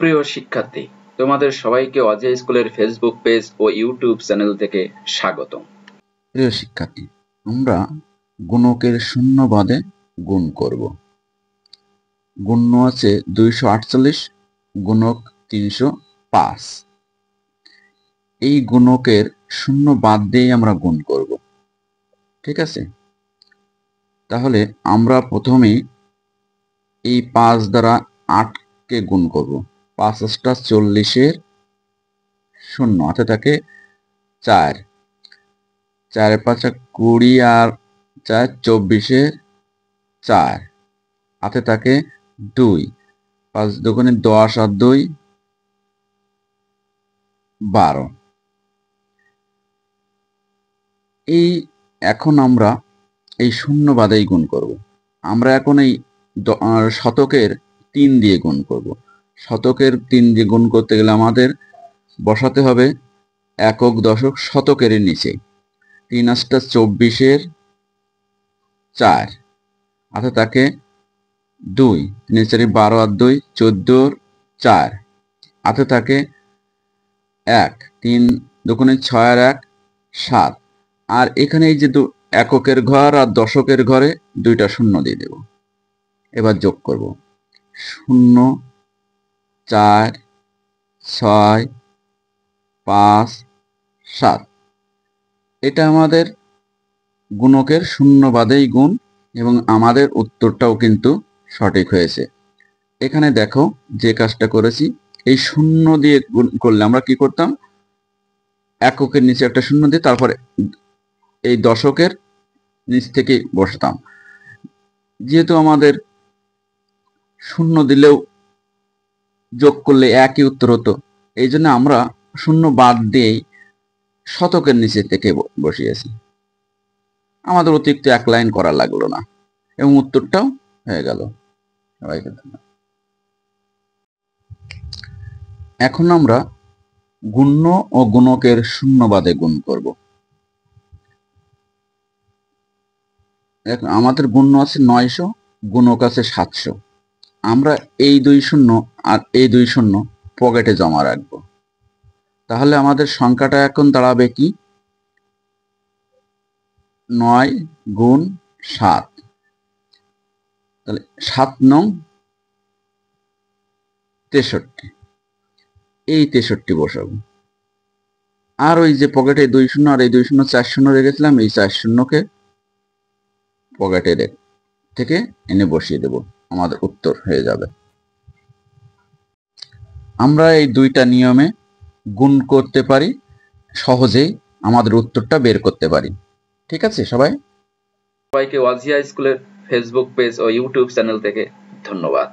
প্রিয় শিক্ষার্থী, তোমাদের সবাইকে অজয় স্কুলের ফেসবুক পেজ ও ইউটিউব চ্যানেল থেকে স্বাগতম। প্রিয় শিক্ষার্থী, আমরা গুণকের শূন্য বাদে গুণ করব। গুণ্য আছে 248 গুণক 305। এই গুণকের শূন্য বাদ দিয়ে আমরা গুণ করব। ঠিক আছে, তাহলে আমরা প্রথমে এই 5 দ্বারা 8কে গুণ করব। 5 * 40 শূন্য, হাতে থাকে 4, 4 × 5 = 20 আর 4 = 24, 4 হাতে থাকে 2, 5 × 2 = 10 আর 2 = 12। এখন আমরা এই শূন্য বাদেই গুণ করব। আমরা এখন এই শতকের 3 দিয়ে গুণ করব। শতকের 3 দিয়ে গুণ করতে গেলে আমাদের বসাতে হবে একক, দশক, শতকের নিচে। 3 × 8 = 24, 4 হাতে থাকে 2, 3 × 4 = 12 আর 2 = 14, 4 হাতে থাকে 1, 3 × 2 = 6 আর 1 = 7। আর এখানে এই যে এককের ঘর আর দশকের ঘরে 2টা শূন্য দিয়ে দেব। এবার যোগ করব 0, 4, 6, 5, 7। এটা আমাদের গুণকের শূন্য বাদেই গুণ এবং আমাদের উত্তরটাও কিন্তু সঠিক হয়েছে। এখানে দেখো যে কাজটা করেছি, এই শূন্য দিয়ে গুণ করলে আমরা কি করতাম, এককের নিচে একটা শূন্য দিয়ে তারপরে এই দশকের নিচ থেকে বসতাম। যেহেতু আমাদের শূন্য দিলেও যোগ করলে একই উত্তর হতো, এই জন্য আমরা শূন্য বাদ দিয়েই শতকের নিচে থেকে বসিয়েছি। আমাদের অতিরিক্ত 1 লাইন করা লাগলো না এবং উত্তরটাও হয়ে গেল। সবাইকে ধন্যবাদ। এখন আমরা গুণ্য ও গুণকের শূন্য বাদে গুণ করব। আমাদের গুণ্য আছে 900, গুণক আছে 700। আমরা এই 2 শূন্য আর এই 2 শূন্য পকেটে জমা রাখব। তাহলে আমাদের সংখ্যাটা এখন দাঁড়াবে কি, 9 × 7, তাহলে 7 নং 63, এই 63 বসাবো। আর ওই যে পকেটে 2 শূন্য আর এই 2 শূন্য 4 শূন্য রেখেছিলাম, এই 4 শূন্যকে পকেটে থেকে এনে বসিয়ে দেব, আমাদের উত্তর হয়ে যাবে। আমরা এই 2টা নিয়মে গুণ করতে পারি, সহজেই আমাদের উত্তরটা বের করতে পারি। ঠিক আছে সবাইকে অজিয়া স্কুলের ফেসবুক পেজ ও ইউটিউব চ্যানেল থেকে ধন্যবাদ।